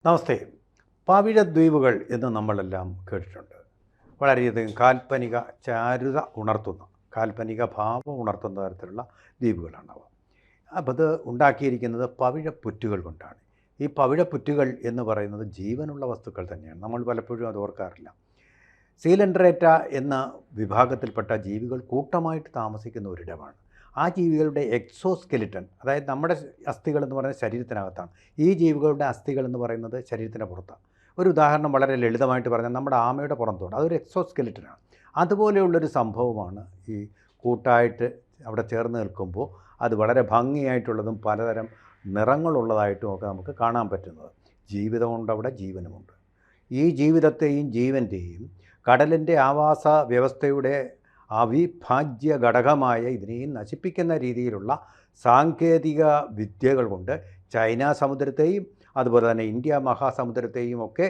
നമസ്തേ. പവിഴദ്വീപുകൾ എന്ന് നമ്മളെല്ലാം കേട്ടിട്ടുണ്ട്. വളരെയധികം കാൽപ്പനിക ചാരുത ഉണർത്തുന്ന, കാൽപ്പനിക ഭാവം ഉണർത്തുന്ന തരത്തിലുള്ള ദ്വീപുകളാണവ. അപ്പോൾ ഇത് ഉണ്ടാക്കിയിരിക്കുന്നത് പവിഴപ്പുറ്റുകൾ കൊണ്ടാണ്. ഈ പവിഴപ്പുറ്റുകൾ എന്ന് പറയുന്നത് ജീവനുള്ള വസ്തുക്കൾ തന്നെയാണ്. നമ്മൾ പലപ്പോഴും അത് ഓർക്കാറില്ല. സീലൻഡ്രേറ്റ എന്ന വിഭാഗത്തിൽപ്പെട്ട ജീവികൾ കൂട്ടമായിട്ട് താമസിക്കുന്ന ഒരിടമാണ്. ആ ജീവികളുടെ എക്സോസ്കെലിറ്റൺ, അതായത് നമ്മുടെ അസ്ഥികൾ എന്ന് പറയുന്നത് ശരീരത്തിനകത്താണ്. ഈ ജീവികളുടെ അസ്ഥികൾ എന്ന് പറയുന്നത് ശരീരത്തിന് പുറത്താണ്. ഒരു ഉദാഹരണം വളരെ ലളിതമായിട്ട് പറഞ്ഞാൽ നമ്മുടെ ആമയുടെ പുറന്തോട് അതൊരു എക്സോസ്കെലിറ്റനാണ്. അതുപോലെയുള്ളൊരു സംഭവമാണ് ഈ കൂട്ടായിട്ട് അവിടെ ചേർന്ന് നിൽക്കുമ്പോൾ അത് വളരെ ഭംഗിയായിട്ടുള്ളതും പലതരം നിറങ്ങളുള്ളതായിട്ടും ഒക്കെ നമുക്ക് കാണാൻ പറ്റുന്നത്. ജീവിതമുണ്ട്, അവിടെ ജീവനുമുണ്ട്. ഈ ജീവിതത്തെയും ജീവൻ്റെയും കടലിൻ്റെ ആവാസ വ്യവസ്ഥയുടെ അവിഭാജ്യ ഘടകമായ ഇതിനെയും നശിപ്പിക്കുന്ന രീതിയിലുള്ള സാങ്കേതിക വിദ്യകൾ കൊണ്ട് ചൈന സമുദ്രത്തെയും അതുപോലെ തന്നെ ഇന്ത്യ മഹാസമുദ്രത്തെയും ഒക്കെ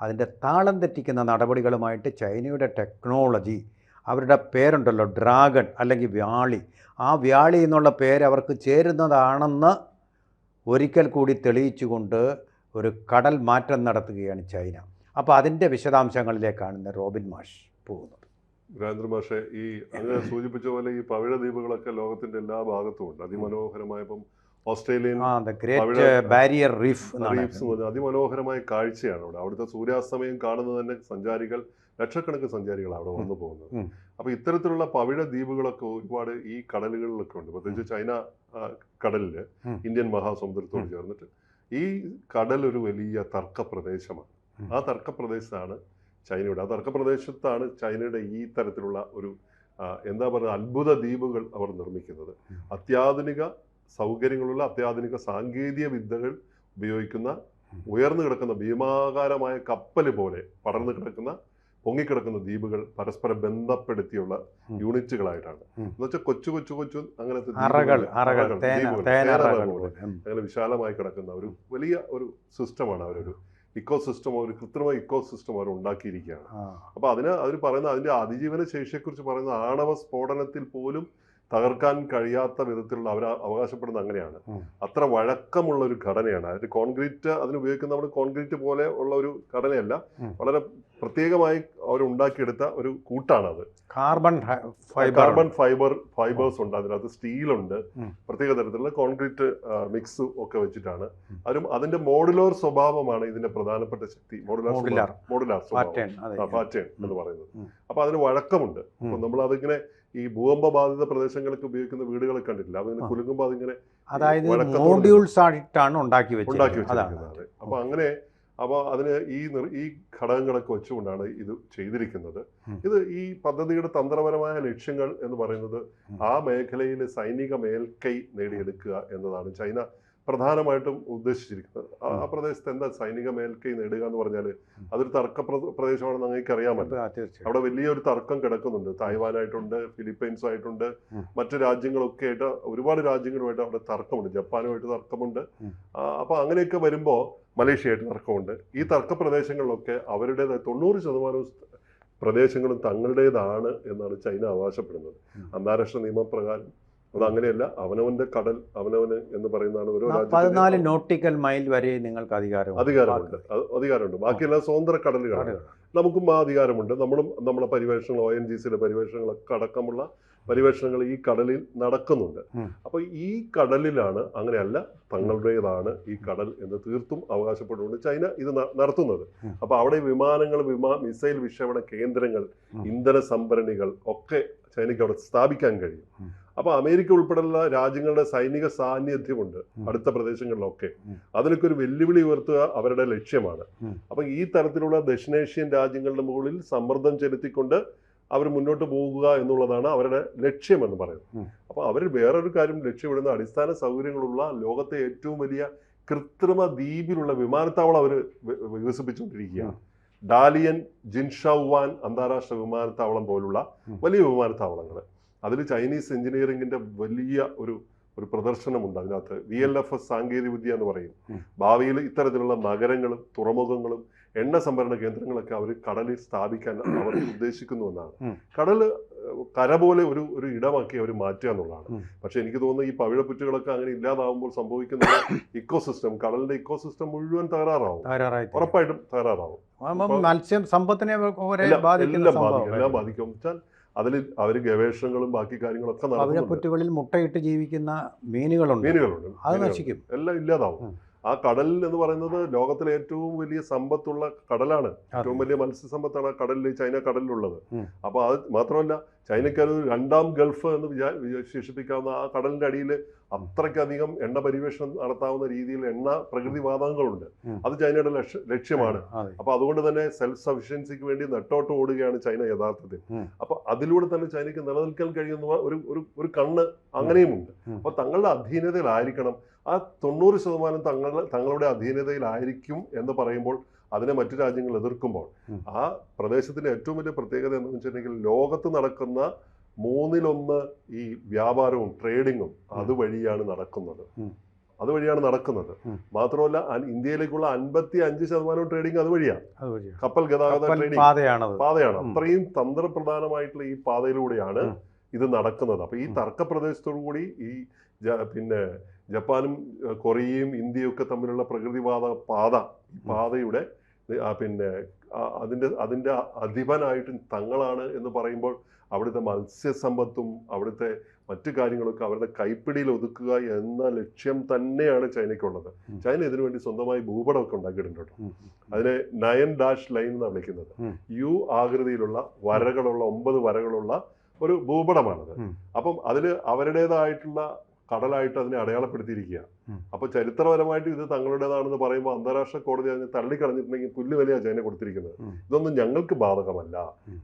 അതിൻ്റെ താളം തെറ്റിക്കുന്ന നടപടികളുമായിട്ട് ചൈനയുടെ ടെക്നോളജി, അവരുടെ പേരുണ്ടല്ലോ ഡ്രാഗൺ അല്ലെങ്കിൽ വ്യാളി, ആ വ്യാളി എന്നുള്ള പേര് അവർക്ക് ചേരുന്നതാണെന്ന് ഒരിക്കൽ കൂടി തെളിയിച്ചുകൊണ്ട് ഒരു കടൽ മാറ്റം നടത്തുകയാണ് ചൈന. അപ്പോൾ അതിൻ്റെ വിശദാംശങ്ങളിലേക്കാണ് റോബിൻ മാഷ് പോകുന്നത്. രാജേന്ദ്ര മാഷെ, ഈ അങ്ങനെ സൂചിപ്പിച്ച പോലെ ഈ പവിഴ ദ്വീപുകളൊക്കെ ലോകത്തിന്റെ എല്ലാ ഭാഗത്തും ഉണ്ട്. അതിമനോഹരമായ ഇപ്പം ഓസ്ട്രേലിയൻ ബാരിയർ റീഫ്സ് അതിമനോഹരമായ കാഴ്ചയാണ് അവിടെ. അവിടുത്തെ സൂര്യാസ്തമയം കാണുന്നത് തന്നെ സഞ്ചാരികൾ, ലക്ഷക്കണക്കിന് സഞ്ചാരികൾ അവിടെ വന്നു പോകുന്നത്. അപ്പൊ ഇത്തരത്തിലുള്ള പവിഴ ദ്വീപുകളൊക്കെ ഒരുപാട് ഈ കടലുകളിലൊക്കെ ഉണ്ട്. പ്രത്യേകിച്ച് ചൈന കടലില് ഇന്ത്യൻ മഹാസമുദ്രത്തോട് ചേർന്നിട്ട് ഈ കടൽ ഒരു വലിയ തർക്ക പ്രദേശമാണ്. ആ തർക്ക പ്രദേശത്താണ് ചൈനയുടെ. ആ തർക്കപ്രദേശത്താണ് ചൈനയുടെ ഈ തരത്തിലുള്ള ഒരു എന്താ പറയുക അത്ഭുത ദ്വീപുകൾ അവർ നിർമ്മിക്കുന്നത്. അത്യാധുനിക സൗകര്യങ്ങളുള്ള അത്യാധുനിക സാങ്കേതിക വിദ്യകൾ ഉപയോഗിക്കുന്ന ഉയർന്നു കിടക്കുന്ന ഭീമാകാരമായ കപ്പൽ പോലെ പടർന്നു കിടക്കുന്ന പൊങ്ങിക്കിടക്കുന്ന ദ്വീപുകൾ പരസ്പരം ബന്ധപ്പെടുത്തിയുള്ള യൂണിറ്റുകളായിട്ടാണ്. എന്നുവെച്ചാൽ കൊച്ചു കൊച്ചു കൊച്ചു അങ്ങനത്തെ അങ്ങനെ വിശാലമായി കിടക്കുന്ന ഒരു വലിയ ഒരു സിസ്റ്റമാണ് അവരൊരു ഇക്കോ സിസ്റ്റം, ഒരു കൃത്രിമ ഇക്കോ സിസ്റ്റം അവർ ഉണ്ടാക്കിയിരിക്കുകയാണ്. അപ്പൊ അവർ പറയുന്ന അതിന്റെ അതിജീവന ശേഷിയെക്കുറിച്ച് പറയുന്ന ആണവ സ്ഫോടനത്തിൽ പോലും തകർക്കാൻ കഴിയാത്ത വിധത്തിലുള്ള അവർ അവകാശപ്പെടുന്ന അങ്ങനെയാണ്. അത്ര വഴക്കമുള്ള ഒരു ഘടനയാണ്. അതിന് കോൺക്രീറ്റ് അതിനുപയോഗിക്കുന്ന നമ്മൾ കോൺക്രീറ്റ് പോലെ ഉള്ള ഒരു ഘടനയല്ല, വളരെ പ്രത്യേകമായി അവർ ഉണ്ടാക്കിയെടുത്ത ഒരു കൂട്ടാണ് അത്. കാർബൺ ഫൈബേഴ്സ് ഉണ്ട്, അതിനകത്ത് സ്റ്റീലുണ്ട്, പ്രത്യേക തരത്തിലുള്ള കോൺക്രീറ്റ് മിക്സ് ഒക്കെ വെച്ചിട്ടാണ്. അതിന്റെ മോഡുലാർ സ്വഭാവമാണ് ഇതിന്റെ പ്രധാനപ്പെട്ട ശക്തി. മോഡുലാർ പാറ്റേൺ എന്ന് പറയുന്നത്. അപ്പൊ അതിന് വഴക്കമുണ്ട്. അപ്പൊ നമ്മൾ അതിങ്ങനെ ഈ ഭൂകമ്പ ബാധിത പ്രദേശങ്ങൾക്ക് ഉപയോഗിക്കുന്ന വീടുകളെ കണ്ടിട്ടില്ല, അതിങ്ങനെ കുലുങ്ങുമ്പോൾ അതിങ്ങനെ ഉണ്ടാക്കി വെച്ചിരിക്കുന്നത്. അപ്പൊ അങ്ങനെ അതിന് ഈ ഘടകങ്ങളൊക്കെ വെച്ചുകൊണ്ടാണ് ഇത് ചെയ്തിരിക്കുന്നത്. ഇത് ഈ പദ്ധതിയുടെ തന്ത്രപരമായ ലക്ഷ്യങ്ങൾ എന്ന് പറയുന്നത് ആ മേഖലയിൽ സൈനിക മേൽക്കൈ നേടിയെടുക്കുക എന്നതാണ് ചൈന പ്രധാനമായിട്ടും ഉദ്ദേശിച്ചിരിക്കുന്നത്. ആ പ്രദേശത്ത് എന്താ സൈനിക മേൽക്കൈ നേടുക എന്ന് പറഞ്ഞാൽ അതൊരു തർക്ക പ്രദേശമാണെന്ന് നിങ്ങൾക്ക് അറിയാമല്ലോ. അവിടെ വലിയൊരു തർക്കം കിടക്കുന്നുണ്ട്. തായ്വാനായിട്ടുണ്ട്, ഫിലിപ്പൈൻസുമായിട്ടുണ്ട്, മറ്റു രാജ്യങ്ങളൊക്കെ ആയിട്ട് ഒരുപാട് രാജ്യങ്ങളുമായിട്ട് അവിടെ തർക്കമുണ്ട്. ജപ്പാനുമായിട്ട് തർക്കമുണ്ട്. അപ്പൊ അങ്ങനെയൊക്കെ വരുമ്പോൾ മലേഷ്യയായിട്ട് തർക്കമുണ്ട്. ഈ തർക്ക പ്രദേശങ്ങളിലൊക്കെ അവരുടേതായ 90% പ്രദേശങ്ങളും തങ്ങളുടേതാണ് എന്നാണ് ചൈന അവകാശപ്പെടുന്നത്. അന്താരാഷ്ട്ര നിയമപ്രകാരം അതങ്ങനെയല്ല. അവനവന്റെ കടൽ അവനവന് എന്ന് പറയുന്നതാണ് ഓരോ രാജ്യവും. 14 നോട്ടിക്കൽ മൈൽ വരെ നിങ്ങൾക്ക് അധികാരമുണ്ട്. ബാക്കിയെല്ലാം സ്വതന്ത്ര കടലുകളാണ്. നമുക്കും ആ അധികാരമുണ്ട്. നമ്മളും നമ്മുടെ പരിവേഷണങ്ങൾ, ONGCയുടെ പരിവേഷണങ്ങളൊക്കെ അടക്കമുള്ള പരിവേഷണങ്ങൾ ഈ കടലിൽ നടക്കുന്നുണ്ട്. അപ്പൊ ഈ കടലിലാണ്, അങ്ങനെയല്ല തങ്ങളുടേതാണ് ഈ കടൽ എന്ന് തീർത്തും അവകാശപ്പെട്ടുകൊണ്ട് ചൈന ഇത് നടത്തുന്നത്. അപ്പൊ അവിടെ വിമാനങ്ങൾ, മിസൈൽ വിക്ഷേപണ കേന്ദ്രങ്ങൾ, ഇന്ധന സംഭരണികൾ ഒക്കെ ചൈനയ്ക്ക് അവിടെ സ്ഥാപിക്കാൻ കഴിയും. അപ്പൊ അമേരിക്ക ഉൾപ്പെടെയുള്ള രാജ്യങ്ങളുടെ സൈനിക സാന്നിധ്യമുണ്ട് അടുത്ത പ്രദേശങ്ങളിലൊക്കെ. അതിനൊക്കെ ഒരു വെല്ലുവിളി ഉയർത്തുക അവരുടെ ലക്ഷ്യമാണ്. അപ്പൊ ഈ തരത്തിലുള്ള ദക്ഷിണേഷ്യൻ രാജ്യങ്ങളുടെ മുകളിൽ സമ്മർദ്ദം ചെലുത്തിക്കൊണ്ട് അവർ മുന്നോട്ട് പോകുക എന്നുള്ളതാണ് അവരുടെ ലക്ഷ്യമെന്ന് പറയുന്നത്. അപ്പൊ അവർ വേറൊരു കാര്യം ലക്ഷ്യമിടുന്ന അടിസ്ഥാന സൗകര്യങ്ങളുള്ള ലോകത്തെ ഏറ്റവും വലിയ കൃത്രിമ ദ്വീപിലുള്ള വിമാനത്താവളം അവർ വികസിപ്പിച്ചുകൊണ്ടിരിക്കുകയാണ്. ഡാലിയൻ ജിൻഷൌവാൻ അന്താരാഷ്ട്ര വിമാനത്താവളം പോലുള്ള വലിയ വിമാനത്താവളങ്ങൾ. അതിൽ ചൈനീസ് എഞ്ചിനീയറിംഗിന്റെ വലിയ ഒരു പ്രദർശനമുണ്ട്. അതിനകത്ത് VLFS സാങ്കേതിക വിദ്യ എന്ന് പറയും. ഭാവിയിൽ ഇത്തരത്തിലുള്ള നഗരങ്ങളും തുറമുഖങ്ങളും എണ്ണ സംഭരണ കേന്ദ്രങ്ങളൊക്കെ അവർ കടലിൽ സ്ഥാപിക്കാൻ അവർ ഉദ്ദേശിക്കുന്നു എന്നാണ്. കടൽ കര പോലെ ഒരു ഇടമാക്കി അവർ മാറ്റുക എന്നുള്ളതാണ്. പക്ഷെ എനിക്ക് തോന്നുന്നു ഈ പവിഴപ്പുറ്റുകളൊക്കെ അങ്ങനെ ഇല്ലാതാവുമ്പോൾ സംഭവിക്കുന്ന ഇക്കോസിസ്റ്റം, കടലിന്റെ ഇക്കോസിസ്റ്റം മുഴുവൻ തകരാറാവും, ഉറപ്പായിട്ടും തകരാറാവും. മത്സ്യം സമ്പത്തിനെ എല്ലാം ബാധിക്കും. വെച്ചാൽ അതിൽ അവർ ഗവേഷണങ്ങളും ബാക്കി കാര്യങ്ങളൊക്കെ പവിഴപ്പുറ്റുകളിൽ മുട്ടയിട്ട് ജീവിക്കുന്ന മീനുകളുണ്ട്, അത് നശിക്കും, എല്ലാം ഇല്ലാതാവും. ആ കടൽ എന്ന് പറയുന്നത് ലോകത്തിലെ ഏറ്റവും വലിയ സമ്പത്തുള്ള കടലാണ്, ഏറ്റവും വലിയ മത്സ്യസമ്പത്താണ് ആ കടലിൽ, ചൈന കടലിലുള്ളത്. അപ്പൊ അത് മാത്രമല്ല, ചൈനയ്ക്ക് അത് 2ാം ഗൾഫ് എന്ന് വിശേഷിപ്പിക്കാവുന്ന ആ കടലിന്റെ അടിയിൽ അത്രയ്ക്കധികം എണ്ണ പരിവേഷണം നടത്താവുന്ന രീതിയിൽ എണ്ണ പ്രകൃതിവാതകങ്ങളുണ്ട്. അത് ചൈനയുടെ ലക്ഷ്യമാണ്. അപ്പൊ അതുകൊണ്ട് തന്നെ സെൽഫ് സഫിഷ്യൻസിക്ക് വേണ്ടി നെട്ടോട്ട് ഓടുകയാണ് ചൈന യഥാർത്ഥത്തിൽ. അപ്പൊ അതിലൂടെ തന്നെ ചൈനയ്ക്ക് നിലനിൽക്കാൻ കഴിയുന്ന ഒരു കണ്ണ് അങ്ങനെയുമുണ്ട്. അപ്പൊ തങ്ങളുടെ അധീനതയിലായിരിക്കണം, ആ 90% തങ്ങളുടെ അധീനതയിലായിരിക്കും എന്ന് പറയുമ്പോൾ അതിനെ മറ്റു രാജ്യങ്ങൾ എതിർക്കുമ്പോൾ ആ പ്രദേശത്തിന്റെ ഏറ്റവും വലിയ പ്രത്യേകത എന്ന് വെച്ചിട്ടുണ്ടെങ്കിൽ ലോകത്ത് നടക്കുന്ന 1/3 ഈ വ്യാപാരവും ട്രേഡിങ്ങും അതുവഴിയാണ് നടക്കുന്നത്. മാത്രമല്ല ഇന്ത്യയിലേക്കുള്ള 55% ട്രേഡിങ് അതുവഴിയാണ്. കപ്പൽ ഗതാഗത ട്രേഡിങ് പാതയാണ്. അത്രയും തന്ത്രപ്രധാനമായിട്ടുള്ള ഈ പാതയിലൂടെയാണ് ഇത് നടക്കുന്നത്. അപ്പൊ ഈ തർക്കപ്രദേശത്തോടു കൂടി ഈ പിന്നെ ജപ്പാനും കൊറിയയും ഇന്ത്യയും ഒക്കെ തമ്മിലുള്ള പ്രകൃതിവാദ പാതയുടെ പിന്നെ അതിൻ്റെ അധിപനായിട്ട് തങ്ങളാണ് എന്ന് പറയുമ്പോൾ അവിടുത്തെ മത്സ്യസമ്പത്തും അവിടുത്തെ മറ്റു കാര്യങ്ങളൊക്കെ അവരുടെ കൈപ്പിടിയിൽ ഒതുക്കുക എന്ന ലക്ഷ്യം തന്നെയാണ് ചൈനയ്ക്കുള്ളത്. ചൈന ഇതിനുവേണ്ടി സ്വന്തമായി ഭൂപടമൊക്കെ ഉണ്ടാക്കിയിട്ടുണ്ട്. അതിനെ 9 ലൈൻ എന്നാണ് വിളിക്കുന്നത്. യു ആകൃതിയിലുള്ള വരകളുള്ള 9 വരകളുള്ള ഒരു ഭൂപടമാണത്. അപ്പം അതിൽ അവരുടേതായിട്ടുള്ള കടലായിട്ട് അതിനെ അടയാളപ്പെടുത്തിയിരിക്കുക. അപ്പൊ ചരിത്രപരമായിട്ട് ഇത് തങ്ങളുടേതാണെന്ന് പറയുമ്പോൾ അന്താരാഷ്ട്ര കോടതി അതിനെ തള്ളിക്കളഞ്ഞിട്ടുണ്ടെങ്കിൽ പുല്ലുവിലയാണ് ചൈന കൊടുത്തിരിക്കുന്നത്. ഇതൊന്നും ഞങ്ങൾക്ക് ബാധകമല്ല,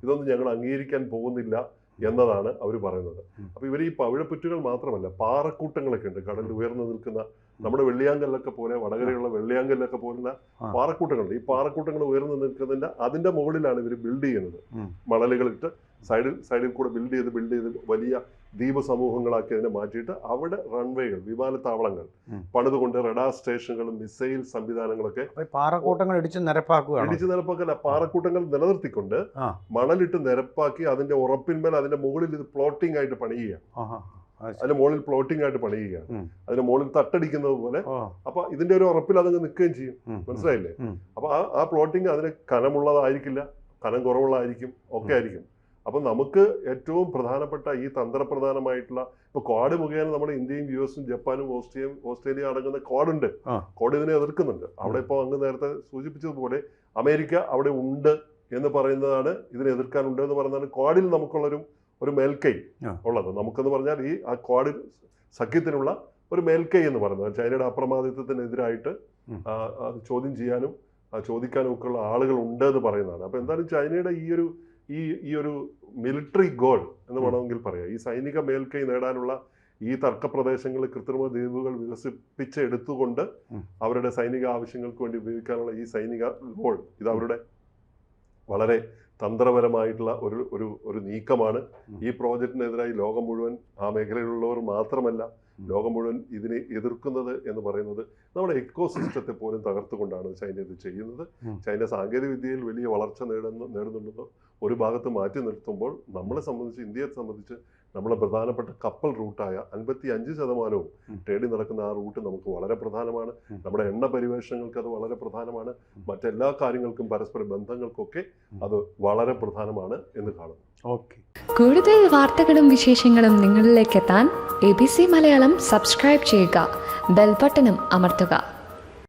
ഇതൊന്നും ഞങ്ങൾ അംഗീകരിക്കാൻ പോകുന്നില്ല എന്നതാണ് അവർ പറയുന്നത്. അപ്പൊ ഇവർ ഈ പവിഴപ്പുറ്റുകൾ മാത്രമല്ല, പാറക്കൂട്ടങ്ങളൊക്കെ ഉണ്ട് കടലിൽ ഉയർന്നു നിൽക്കുന്ന. നമ്മുടെ വെള്ളിയാങ്കല്ലൊക്കെ പോലെ, വടകരയുള്ള വെള്ളിയാങ്കല്ലൊക്കെ പോലുള്ള പാറക്കൂട്ടങ്ങളുണ്ട്. ഈ പാറക്കൂട്ടങ്ങൾ ഉയർന്നു നിൽക്കുന്നതിന്റെ അതിന്റെ മുകളിലാണ് ഇവർ ബിൽഡ് ചെയ്യുന്നത്. മണലുകളിട്ട് സൈഡിൽ കൂടെ ബിൽഡ് ചെയ്ത് വലിയ ദ്വീപ് സമൂഹങ്ങളാക്കി അതിനെ മാറ്റിയിട്ട് അവിടെ റൺവേകൾ, വിമാനത്താവളങ്ങൾ പണിതുകൊണ്ട് റഡാർ സ്റ്റേഷനുകളും മിസൈൽ സംവിധാനങ്ങളൊക്കെ പാറക്കൂട്ടങ്ങൾ ഇടിച്ച് നിരപ്പാക്കല്ല, പാറക്കൂട്ടങ്ങൾ നിലനിർത്തിക്കൊണ്ട് മണലിട്ട് നിരപ്പാക്കി അതിന്റെ ഉറപ്പിന്മേൽ അതിന്റെ മുകളിൽ ഇത് ഫ്ലോട്ടിംഗ് ആയിട്ട് പണിയുക. അതിന്റെ മുകളിൽ ഫ്ലോട്ടിംഗ് ആയിട്ട് പണിയുകയാണ്, അതിന്റെ മുകളിൽ തട്ടടിക്കുന്നത് പോലെ. അപ്പൊ ഇതിന്റെ ഒരു ഉറപ്പിൽ അതങ്ങ് നിൽക്കുകയും ചെയ്യും. മനസ്സിലായില്ലേ? അപ്പൊ ആ ഫ്ലോട്ടിംഗ് അതിന് കനമുള്ളതായിരിക്കില്ല, കനം കുറവുള്ളതായിരിക്കും, ഒക്കെ ആയിരിക്കും. അപ്പൊ നമുക്ക് ഏറ്റവും പ്രധാനപ്പെട്ട ഈ തന്ത്രപ്രധാനമായിട്ടുള്ള ഇപ്പൊ ക്വാഡ് മുഖേന നമ്മുടെ ഇന്ത്യയും US-ഉം ജപ്പാനും ഓസ്ട്രേലിയ അടങ്ങുന്ന ക്വാഡുണ്ട്. ക്വാഡ് ഇതിനെ എതിർക്കുന്നുണ്ട്. അവിടെ ഇപ്പോൾ അങ്ങ് നേരത്തെ സൂചിപ്പിച്ചതുപോലെ അമേരിക്ക അവിടെ ഉണ്ട് എന്ന് പറയുന്നതാണ്, ഇതിനെ എതിർക്കാനുണ്ട് എന്ന് പറയുന്നതാണ് ക്വാഡിൽ നമുക്കുള്ളൊരു മേൽക്കൈ ഉള്ളത്. നമുക്കെന്ന് പറഞ്ഞാൽ ആ ക്വാഡ് സഖ്യത്തിനുള്ള ഒരു മേൽക്കൈ എന്ന് പറയുന്നത് ചൈനയുടെ അപ്രമാദിത്വത്തിനെതിരായിട്ട് അത് ചോദ്യം ചെയ്യാനും ചോദിക്കാനും ഒക്കെ ഉള്ള ആളുകൾ ഉണ്ട് എന്ന് പറയുന്നതാണ്. അപ്പൊ എന്തായാലും ചൈനയുടെ ഈ ഒരു മിലിറ്ററി ഗോൾ എന്ന് വേണമെങ്കിൽ പറയാം, ഈ സൈനിക മേൽക്കൈ നേടാനുള്ള ഈ തർക്കപ്രദേശങ്ങളിൽ കൃത്രിമ ദ്വീപുകൾ വികസിപ്പിച്ചെടുത്തുകൊണ്ട് അവരുടെ സൈനിക ആവശ്യങ്ങൾക്ക് വേണ്ടി ഉപയോഗിക്കാനുള്ള ഈ സൈനിക ഗോൾ, ഇത് അവരുടെ വളരെ തന്ത്രപരമായിട്ടുള്ള ഒരു നീക്കമാണ്. ഈ പ്രോജക്റ്റിനെതിരായി ലോകം മുഴുവൻ, ആ മേഖലയിലുള്ളവർ മാത്രമല്ല, ലോകം മുഴുവൻ ഇതിനെ എതിർക്കുന്നത് എന്ന് പറയുന്നത് നമ്മുടെ എക്കോസിസ്റ്റത്തെ പോലും തകർത്തുകൊണ്ടാണ് ചൈന ഇത് ചെയ്യുന്നത്. ചൈന സാങ്കേതിക വിദ്യയിൽ വലിയ വളർച്ച നേടുന്നുണ്ടെന്നോ ഒരു ഭാഗത്ത് മാറ്റി നിർത്തുമ്പോൾ നമ്മളെ സംബന്ധിച്ച്, ഇന്ത്യയെ സംബന്ധിച്ച് നമ്മളെ പ്രധാനപ്പെട്ട കപ്പൽ റൂട്ടായ 55% ട്രേഡിംഗ് നടക്കുന്ന ആ റൂട്ട് നമുക്ക് വളരെ പ്രധാനമാണ്. നമ്മുടെ എണ്ണ പരിവേഷണങ്ങൾക്ക് അത് വളരെ പ്രധാനമാണ്. മറ്റെല്ലാ കാര്യങ്ങൾക്കും, പരസ്പര ബന്ധങ്ങൾക്കൊക്കെ അത് വളരെ പ്രധാനമാണ് എന്ന് കാണുന്നു. കൂടുതൽ വാർത്തകളും വിശേഷങ്ങളും നിങ്ങളിലേക്ക് എത്താൻ ABC മലയാളം സബ്സ്ക്രൈബ് ചെയ്യുക, ബെൽ ബട്ടണും അമർത്തുക.